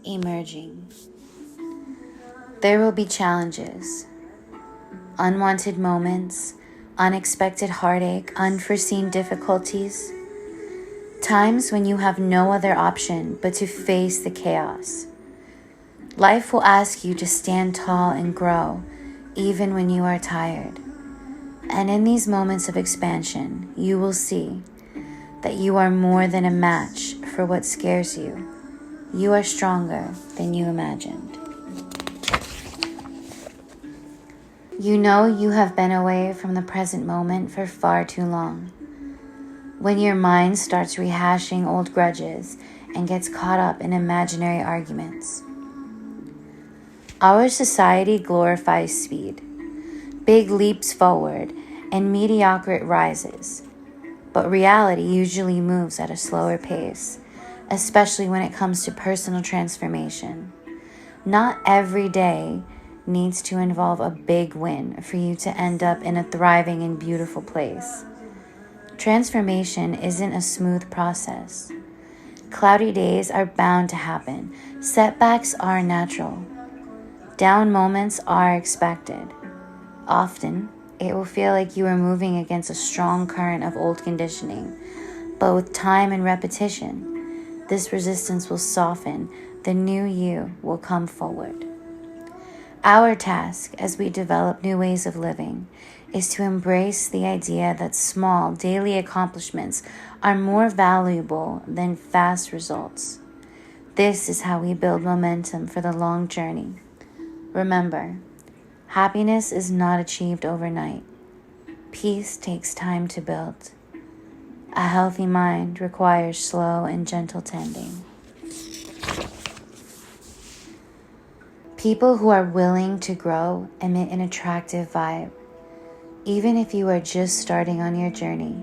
emerging. There will be challenges, unwanted moments, unexpected heartache, unforeseen difficulties, times when you have no other option but to face the chaos. Life will ask you to stand tall and grow, even when you are tired. And in these moments of expansion, you will see that you are more than a match for what scares you. You are stronger than you imagined. You know you have been away from the present moment for far too long. When your mind starts rehashing old grudges and gets caught up in imaginary arguments. Our society glorifies speed, big leaps forward, and mediocre rises. But reality usually moves at a slower pace, especially when it comes to personal transformation. Not every day needs to involve a big win for you to end up in a thriving and beautiful place. Transformation isn't a smooth process. Cloudy days are bound to happen. Setbacks are natural. Down moments are expected. Often, it will feel like you are moving against a strong current of old conditioning, but with time and repetition, this resistance will soften. The new you will come forward. Our task as we develop new ways of living is to embrace the idea that small daily accomplishments are more valuable than fast results. This is how we build momentum for the long journey. Remember, happiness is not achieved overnight. Peace takes time to build. A healthy mind requires slow and gentle tending. People who are willing to grow emit an attractive vibe. Even if you are just starting on your journey,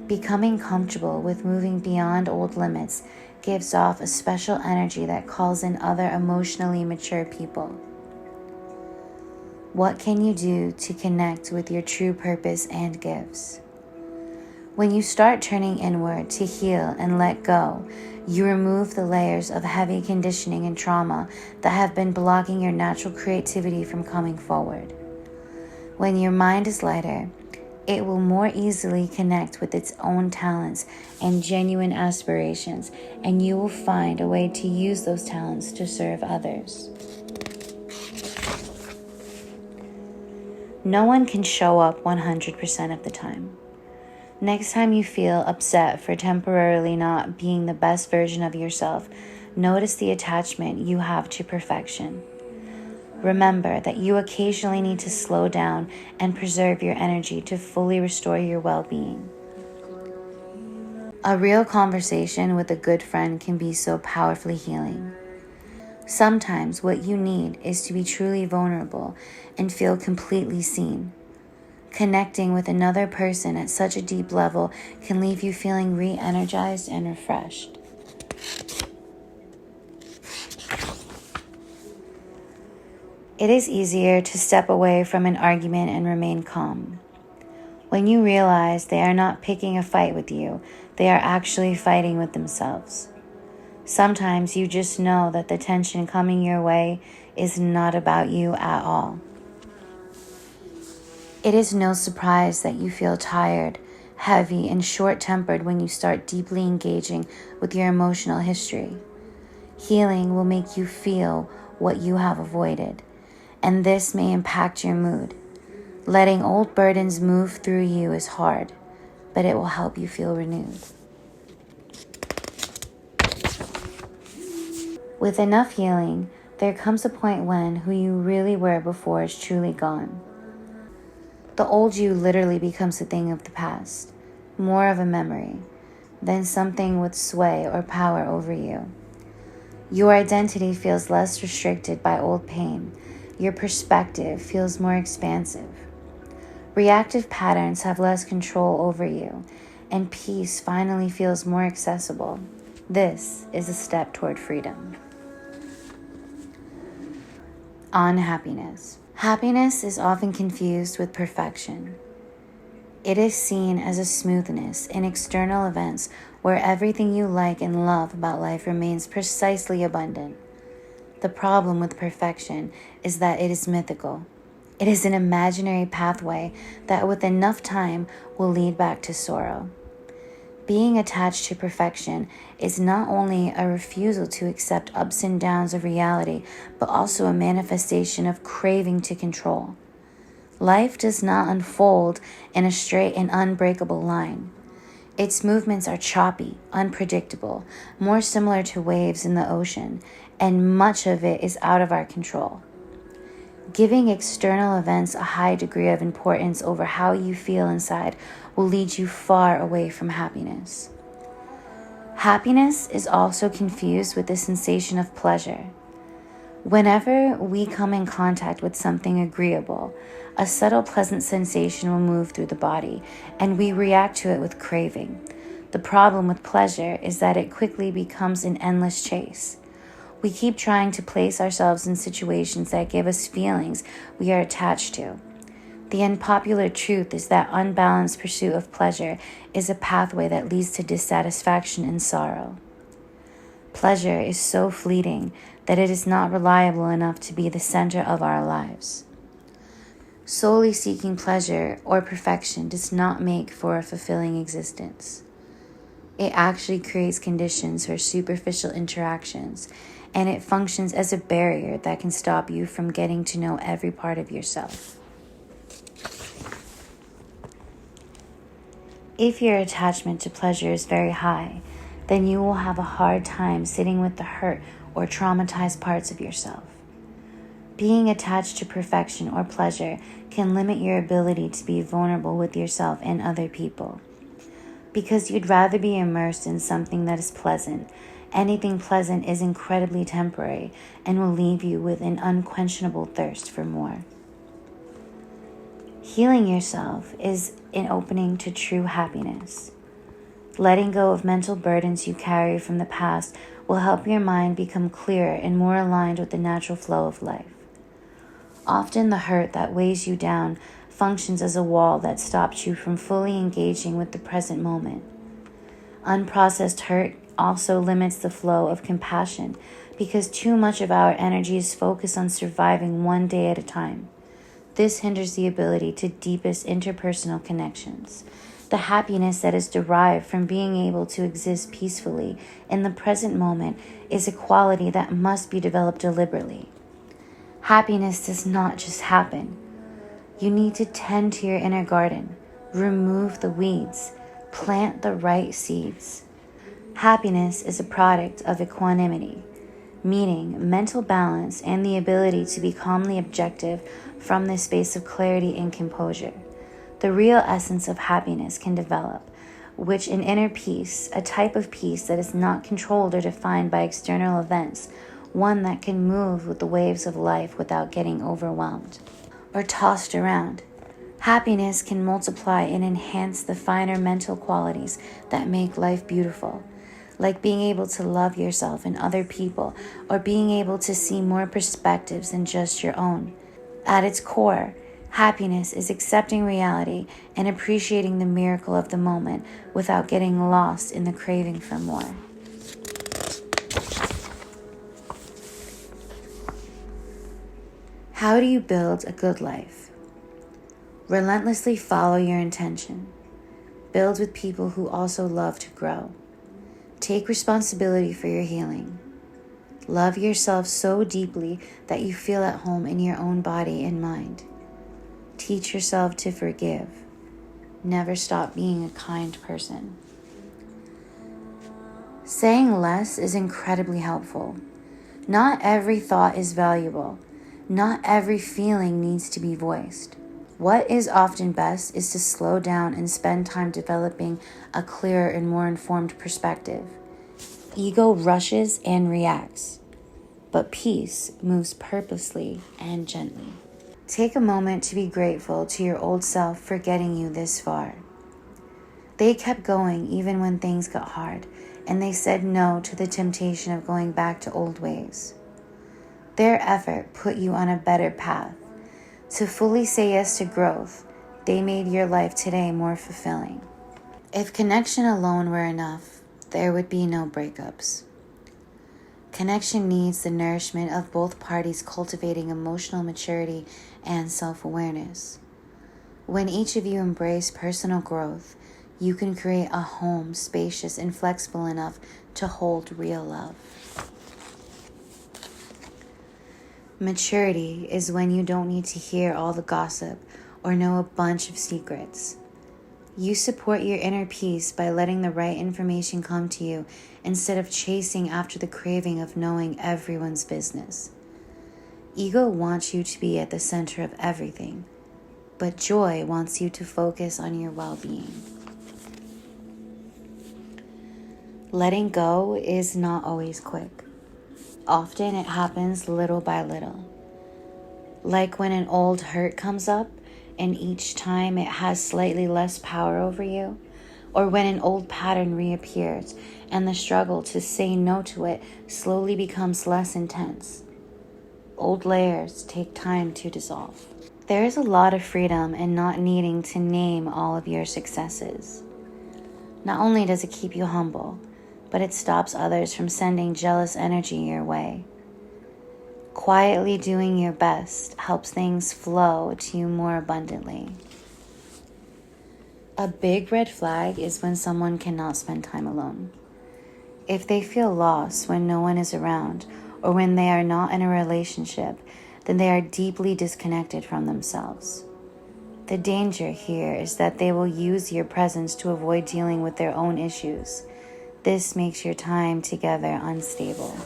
becoming comfortable with moving beyond old limits gives off a special energy that calls in other emotionally mature people. What can you do to connect with your true purpose and gifts? When you start turning inward to heal and let go, you remove the layers of heavy conditioning and trauma that have been blocking your natural creativity from coming forward. When your mind is lighter, it will more easily connect with its own talents and genuine aspirations, and you will find a way to use those talents to serve others. No one can show up 100% of the time. Next time you feel upset for temporarily not being the best version of yourself, notice the attachment you have to perfection. Remember that you occasionally need to slow down and preserve your energy to fully restore your well-being. A real conversation with a good friend can be so powerfully healing. Sometimes what you need is to be truly vulnerable and feel completely seen. Connecting with another person at such a deep level can leave you feeling re-energized and refreshed. It is easier to step away from an argument and remain calm. When you realize they are not picking a fight with you, they are actually fighting with themselves. Sometimes you just know that the tension coming your way is not about you at all. It is no surprise that you feel tired, heavy, and short-tempered when you start deeply engaging with your emotional history. Healing will make you feel what you have avoided, and this may impact your mood. Letting old burdens move through you is hard, but it will help you feel renewed. With enough healing, there comes a point when who you really were before is truly gone. The old you literally becomes a thing of the past, more of a memory, than something with sway or power over you. Your identity feels less restricted by old pain. Your perspective feels more expansive. Reactive patterns have less control over you, and peace finally feels more accessible. This is a step toward freedom. On happiness. Happiness is often confused with perfection. It is seen as a smoothness in external events where everything you like and love about life remains precisely abundant. The problem with perfection is that it is mythical. It is an imaginary pathway that with enough time will lead back to sorrow. Being attached to perfection is not only a refusal to accept ups and downs of reality, but also a manifestation of craving to control. Life does not unfold in a straight and unbreakable line. Its movements are choppy, unpredictable, more similar to waves in the ocean, and much of it is out of our control. Giving external events a high degree of importance over how you feel inside will lead you far away from happiness. Happiness is also confused with the sensation of pleasure. Whenever we come in contact with something agreeable, a subtle pleasant sensation will move through the body, and we react to it with craving. The problem with pleasure is that it quickly becomes an endless chase. We keep trying to place ourselves in situations that give us feelings we are attached to. The unpopular truth is that unbalanced pursuit of pleasure is a pathway that leads to dissatisfaction and sorrow. Pleasure is so fleeting that it is not reliable enough to be the center of our lives. Solely seeking pleasure or perfection does not make for a fulfilling existence. It actually creates conditions for superficial interactions, and it functions as a barrier that can stop you from getting to know every part of yourself. If your attachment to pleasure is very high, then you will have a hard time sitting with the hurt or traumatized parts of yourself. Being attached to perfection or pleasure can limit your ability to be vulnerable with yourself and other people. Because you'd rather be immersed in something that is pleasant, anything pleasant is incredibly temporary and will leave you with an unquenchable thirst for more. Healing yourself is an opening to true happiness. Letting go of mental burdens you carry from the past will help your mind become clearer and more aligned with the natural flow of life. Often the hurt that weighs you down functions as a wall that stops you from fully engaging with the present moment. Unprocessed hurt also limits the flow of compassion because too much of our energy is focused on surviving one day at a time. This hinders the ability to deepest interpersonal connections. The happiness that is derived from being able to exist peacefully in the present moment is a quality that must be developed deliberately. Happiness does not just happen. You need to tend to your inner garden, remove the weeds, plant the right seeds. Happiness is a product of equanimity, meaning mental balance and the ability to be calmly objective from this space of clarity and composure. The real essence of happiness can develop, which an inner peace, a type of peace that is not controlled or defined by external events, one that can move with the waves of life without getting overwhelmed or tossed around. Happiness can multiply and enhance the finer mental qualities that make life beautiful, like being able to love yourself and other people, or being able to see more perspectives than just your own. At its core, happiness is accepting reality and appreciating the miracle of the moment without getting lost in the craving for more. How do you build a good life? Relentlessly follow your intention. Build with people who also love to grow. Take responsibility for your healing. Love yourself so deeply that you feel at home in your own body and mind. Teach yourself to forgive. Never stop being a kind person. Saying less is incredibly helpful. Not every thought is valuable. Not every feeling needs to be voiced. What is often best is to slow down and spend time developing a clearer and more informed perspective. Ego rushes and reacts, but peace moves purposely and gently. Take a moment to be grateful to your old self for getting you this far. They kept going even when things got hard, and they said no to the temptation of going back to old ways. Their effort put you on a better path. To fully say yes to growth, they made your life today more fulfilling. If connection alone were enough, there would be no breakups. Connection needs the nourishment of both parties cultivating emotional maturity and self-awareness. When each of you embrace personal growth, you can create a home spacious and flexible enough to hold real love. Maturity is when you don't need to hear all the gossip or know a bunch of secrets. You support your inner peace by letting the right information come to you instead of chasing after the craving of knowing everyone's business. Ego wants you to be at the center of everything, but joy wants you to focus on your well-being. Letting go is not always quick. Often it happens little by little. Like when an old hurt comes up and each time it has slightly less power over you, or when an old pattern reappears and the struggle to say no to it slowly becomes less intense. Old layers take time to dissolve. There is a lot of freedom in not needing to name all of your successes. Not only does it keep you humble, but it stops others from sending jealous energy your way. Quietly doing your best helps things flow to you more abundantly. A big red flag is when someone cannot spend time alone. If they feel lost when no one is around or when they are not in a relationship, then they are deeply disconnected from themselves. The danger here is that they will use your presence to avoid dealing with their own issues. This makes your time together unstable.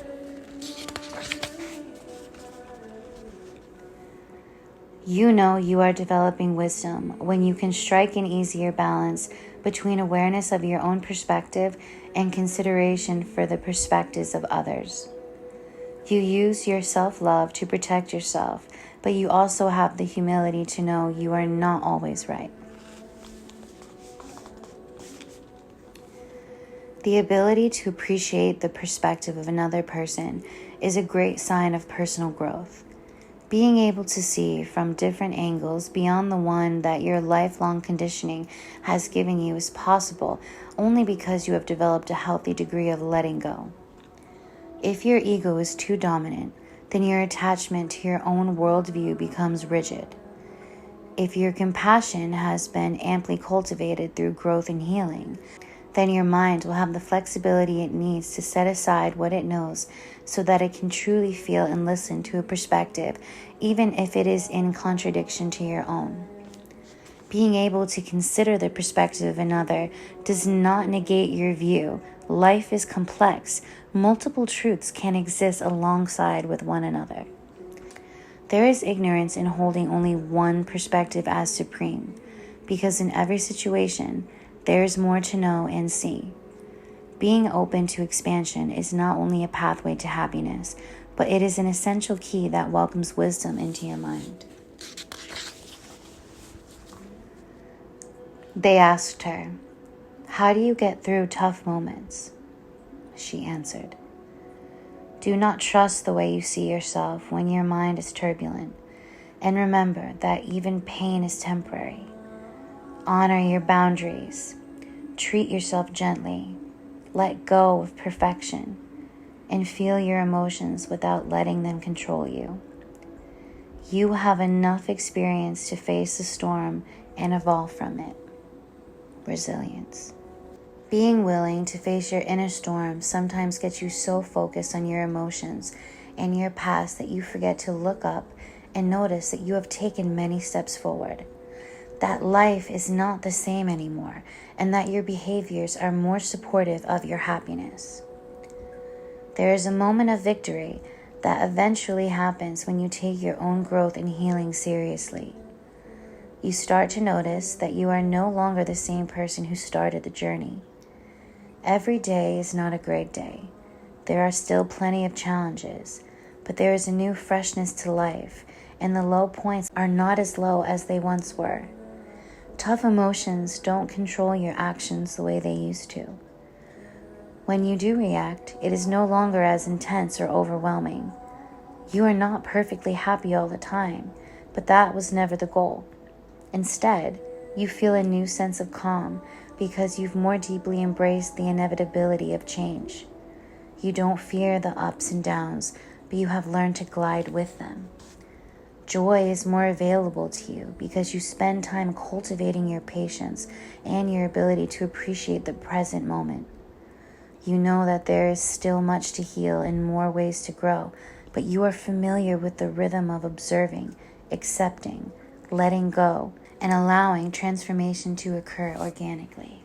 You know you are developing wisdom when you can strike an easier balance between awareness of your own perspective and consideration for the perspectives of others. You use your self-love to protect yourself, but you also have the humility to know you are not always right. The ability to appreciate the perspective of another person is a great sign of personal growth. Being able to see from different angles beyond the one that your lifelong conditioning has given you is possible only because you have developed a healthy degree of letting go. If your ego is too dominant, then your attachment to your own worldview becomes rigid. If your compassion has been amply cultivated through growth and healing, then your mind will have the flexibility it needs to set aside what it knows so that it can truly feel and listen to a perspective, even if it is in contradiction to your own. Being able to consider the perspective of another does not negate your view. Life is complex. Multiple truths can exist alongside with one another. There is ignorance in holding only one perspective as supreme, because in every situation, there is more to know and see. Being open to expansion is not only a pathway to happiness, but it is an essential key that welcomes wisdom into your mind. They asked her, "How do you get through tough moments?" She answered, "Do not trust the way you see yourself when your mind is turbulent, and remember that even pain is temporary. Honor your boundaries. Treat yourself gently. Let go of perfection and feel your emotions without letting them control you. You have enough experience to face the storm and evolve from it." Resilience. Being willing to face your inner storm sometimes gets you so focused on your emotions and your past that you forget to look up and notice that you have taken many steps forward, that life is not the same anymore, and that your behaviors are more supportive of your happiness. There is a moment of victory that eventually happens when you take your own growth and healing seriously. You start to notice that you are no longer the same person who started the journey. Every day is not a great day. There are still plenty of challenges, but there is a new freshness to life, and the low points are not as low as they once were. Tough emotions don't control your actions the way they used to. When you do react, it is no longer as intense or overwhelming. You are not perfectly happy all the time, but that was never the goal. Instead, you feel a new sense of calm because you've more deeply embraced the inevitability of change. You don't fear the ups and downs, but you have learned to glide with them. Joy is more available to you because you spend time cultivating your patience and your ability to appreciate the present moment. You know that there is still much to heal and more ways to grow, but you are familiar with the rhythm of observing, accepting, letting go, and allowing transformation to occur organically.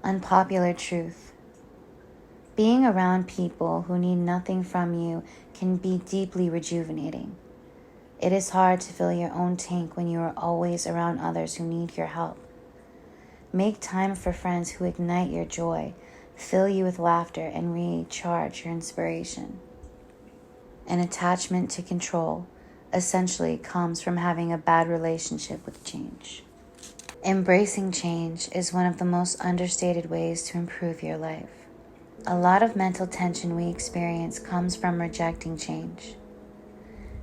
Unpopular truth. Being around people who need nothing from you can be deeply rejuvenating. It is hard to fill your own tank when you are always around others who need your help. Make time for friends who ignite your joy, fill you with laughter, and recharge your inspiration. An attachment to control essentially comes from having a bad relationship with change. Embracing change is one of the most understated ways to improve your life. A lot of mental tension we experience comes from rejecting change.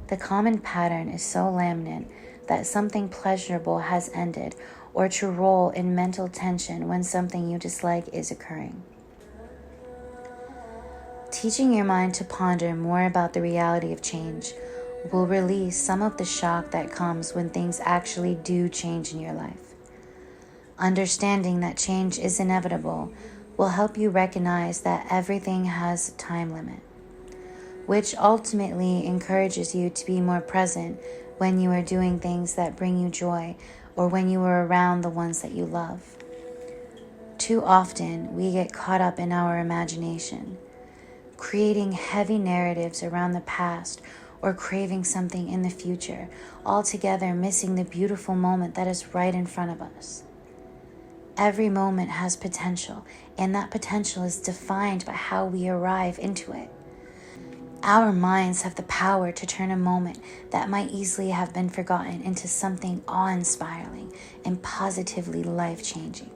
The common pattern is so laminate that something pleasurable has ended, or to roll in mental tension when something you dislike is occurring. Teaching your mind to ponder more about the reality of change will release some of the shock that comes when things actually do change in your life. Understanding that change is inevitable will help you recognize that everything has a time limit, which ultimately encourages you to be more present when you are doing things that bring you joy or when you are around the ones that you love. Too often, we get caught up in our imagination, creating heavy narratives around the past or craving something in the future, altogether missing the beautiful moment that is right in front of us. Every moment has potential, and that potential is defined by how we arrive into it. Our minds have the power to turn a moment that might easily have been forgotten into something awe-inspiring and positively life-changing.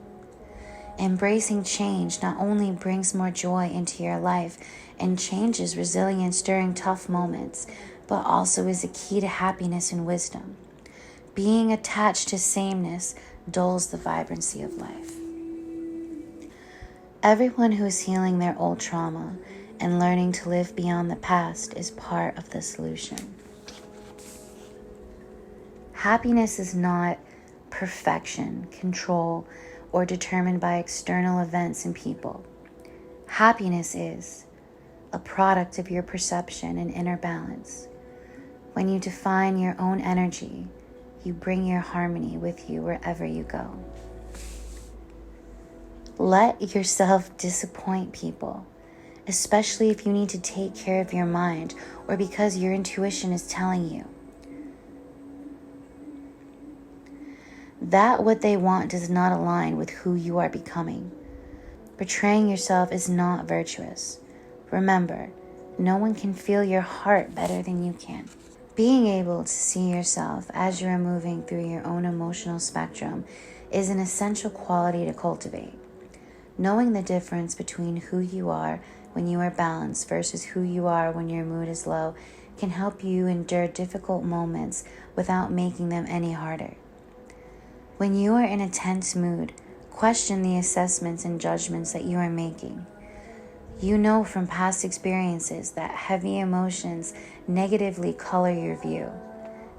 Embracing change not only brings more joy into your life and changes resilience during tough moments, but also is a key to happiness and wisdom. Being attached to sameness dulls the vibrancy of life. Everyone who is healing their old trauma and learning to live beyond the past is part of the solution. Happiness is not perfection, control, or determined by external events and people. Happiness is a product of your perception and inner balance. When you define your own energy, you bring your harmony with you wherever you go. Let yourself disappoint people, especially if you need to take care of your mind or because your intuition is telling you that what they want does not align with who you are becoming. Betraying yourself is not virtuous. Remember, no one can feel your heart better than you can. Being able to see yourself as you are moving through your own emotional spectrum is an essential quality to cultivate. Knowing the difference between who you are when you are balanced versus who you are when your mood is low can help you endure difficult moments without making them any harder. When you are in a tense mood, question the assessments and judgments that you are making. You know from past experiences that heavy emotions negatively color your view.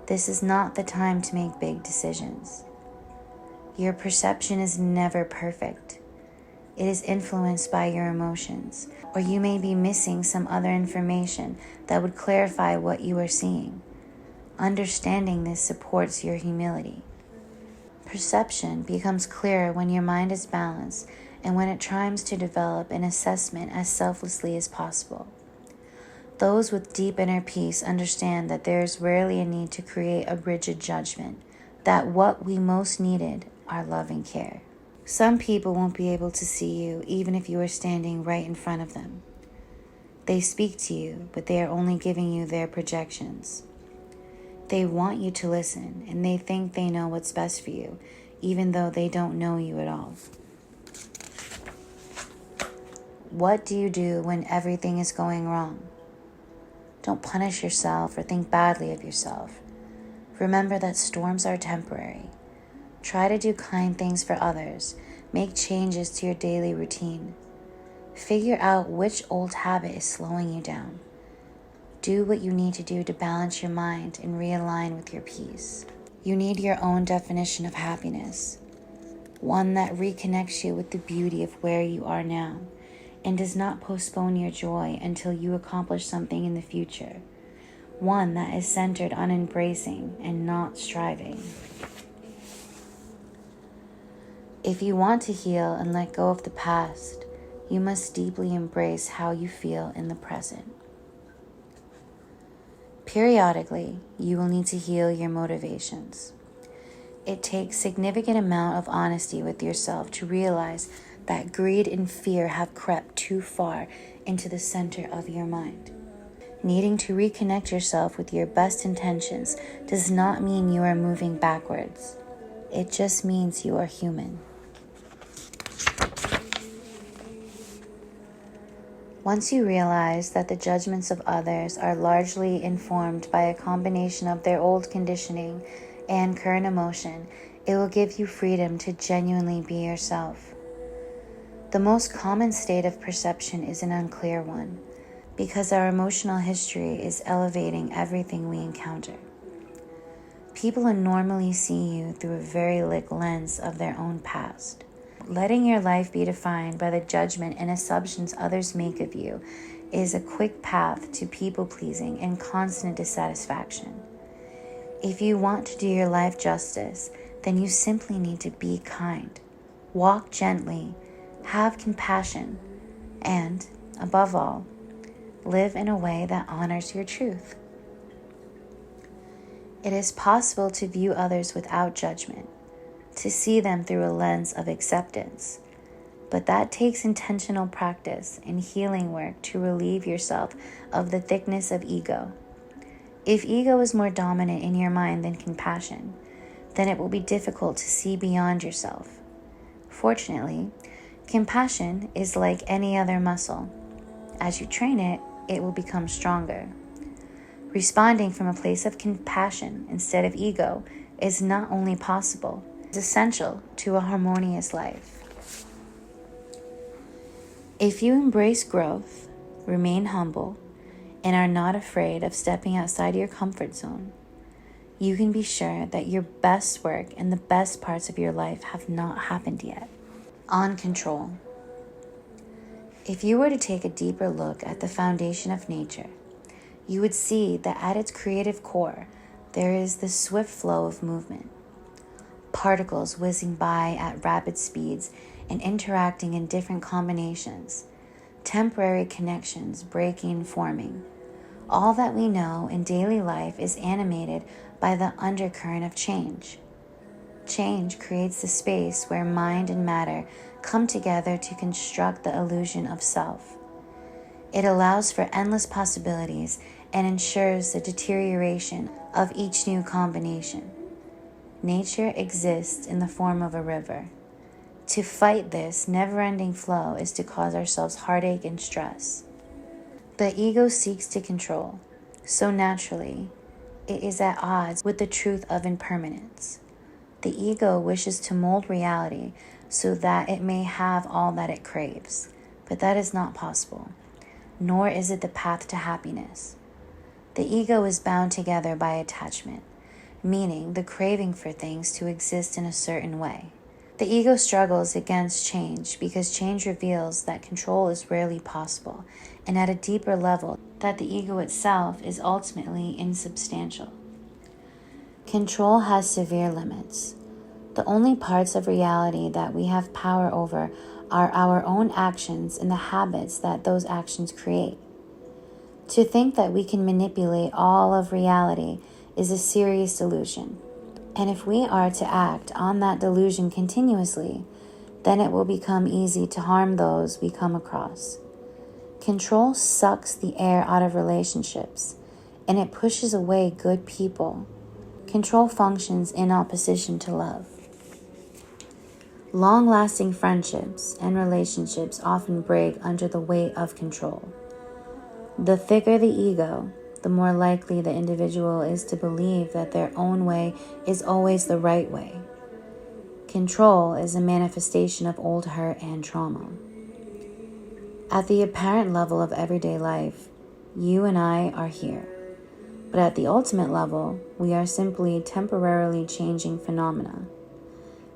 This is not the time to make big decisions. Your perception is never perfect. It is influenced by your emotions, or you may be missing some other information that would clarify what you are seeing. Understanding this supports your humility. Perception becomes clearer when your mind is balanced and when it tries to develop an assessment as selflessly as possible. Those with deep inner peace understand that there is rarely a need to create a rigid judgment, that what we most needed are love and care. Some people won't be able to see you even if you are standing right in front of them. They speak to you, but they are only giving you their projections. They want you to listen, and they think they know what's best for you, even though they don't know you at all. What do you do when everything is going wrong? Don't punish yourself or think badly of yourself. Remember that storms are temporary. Try to do kind things for others. Make changes to your daily routine. Figure out which old habit is slowing you down. Do what you need to do to balance your mind and realign with your peace. You need your own definition of happiness, one that reconnects you with the beauty of where you are now and does not postpone your joy until you accomplish something in the future, one that is centered on embracing and not striving. If you want to heal and let go of the past, you must deeply embrace how you feel in the present. Periodically, you will need to heal your motivations. It takes significant amount of honesty with yourself to realize that greed and fear have crept too far into the center of your mind. Needing to reconnect yourself with your best intentions does not mean you are moving backwards. It just means you are human. Once you realize that the judgments of others are largely informed by a combination of their old conditioning and current emotion, it will give you freedom to genuinely be yourself. The most common state of perception is an unclear one, because our emotional history is elevating everything we encounter. People will normally see you through a very lit lens of their own past. Letting your life be defined by the judgment and assumptions others make of you is a quick path to people-pleasing and constant dissatisfaction. If you want to do your life justice, then you simply need to be kind, walk gently, have compassion, and, above all, live in a way that honors your truth. It is possible to view others without judgment, to see them through a lens of acceptance. But that takes intentional practice and healing work to relieve yourself of the thickness of ego. If ego is more dominant in your mind than compassion, then it will be difficult to see beyond yourself. Fortunately, compassion is like any other muscle. As you train it, it will become stronger. Responding from a place of compassion instead of ego is not only possible, it's essential to a harmonious life. If you embrace growth, remain humble, and are not afraid of stepping outside your comfort zone, you can be sure that your best work and the best parts of your life have not happened yet. On control. If you were to take a deeper look at the foundation of nature, you would see that at its creative core, there is the swift flow of movement. Particles whizzing by at rapid speeds and interacting in different combinations, temporary connections breaking and forming. All that we know in daily life is animated by the undercurrent of change. Change creates the space where mind and matter come together to construct the illusion of self. It allows for endless possibilities and ensures the deterioration of each new combination. Nature exists in the form of a river. To fight this never-ending flow is to cause ourselves heartache and stress. The ego seeks to control, so naturally, it is at odds with the truth of impermanence. The ego wishes to mold reality so that it may have all that it craves, but that is not possible, nor is it the path to happiness. The ego is bound together by attachment, meaning the craving for things to exist in a certain way. The ego struggles against change because change reveals that control is rarely possible, and at a deeper level, that the ego itself is ultimately insubstantial. Control has severe limits. The only parts of reality that we have power over are our own actions and the habits that those actions create. To think that we can manipulate all of reality is a serious delusion. And if we are to act on that delusion continuously, then it will become easy to harm those we come across. Control sucks the air out of relationships, and it pushes away good people. Control functions in opposition to love. Long-lasting friendships and relationships often break under the weight of control. The thicker the ego, the more likely the individual is to believe that their own way is always the right way. Control is a manifestation of old hurt and trauma. At the apparent level of everyday life, you and I are here. But at the ultimate level, we are simply temporarily changing phenomena.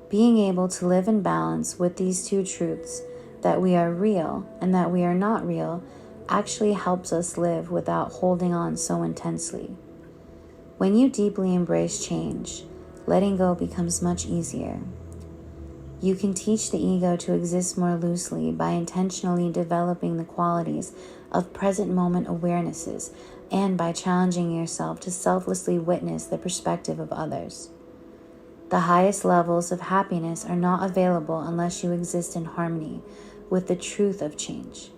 Being able to live in balance with these two truths, that we are real and that we are not real, actually helps us live without holding on so intensely. When you deeply embrace change, letting go becomes much easier. You can teach the ego to exist more loosely by intentionally developing the qualities of present moment awarenesses and by challenging yourself to selflessly witness the perspective of others. The highest levels of happiness are not available unless you exist in harmony with the truth of change.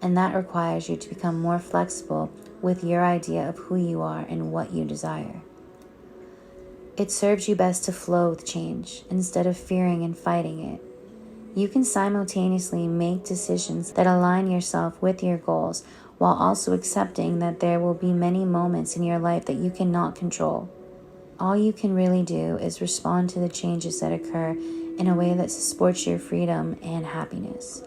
And that requires you to become more flexible with your idea of who you are and what you desire. It serves you best to flow with change instead of fearing and fighting it. You can simultaneously make decisions that align yourself with your goals while also accepting that there will be many moments in your life that you cannot control. All you can really do is respond to the changes that occur in a way that supports your freedom and happiness.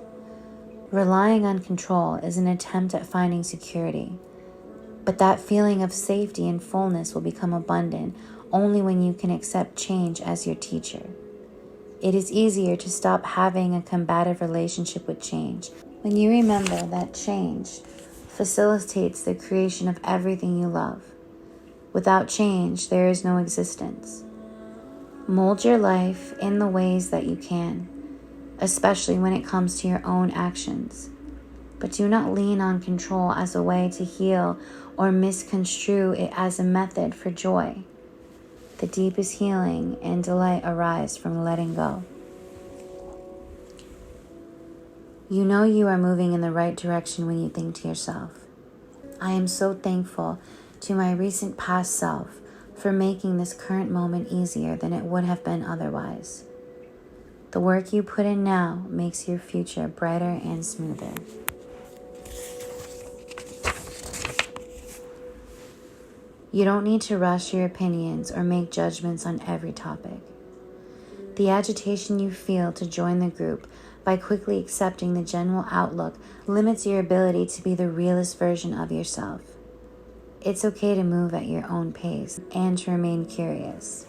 Relying on control is an attempt at finding security, but that feeling of safety and fullness will become abundant only when you can accept change as your teacher. It is easier to stop having a combative relationship with change when you remember that change facilitates the creation of everything you love. Without change, there is no existence. Mold your life in the ways that you can, especially when it comes to your own actions. But do not lean on control as a way to heal or misconstrue it as a method for joy. The deepest healing and delight arise from letting go. You know you are moving in the right direction when you think to yourself, I am so thankful to my recent past self for making this current moment easier than it would have been otherwise. The work you put in now makes your future brighter and smoother. You don't need to rush your opinions or make judgments on every topic. The agitation you feel to join the group by quickly accepting the general outlook limits your ability to be the realest version of yourself. It's okay to move at your own pace and to remain curious.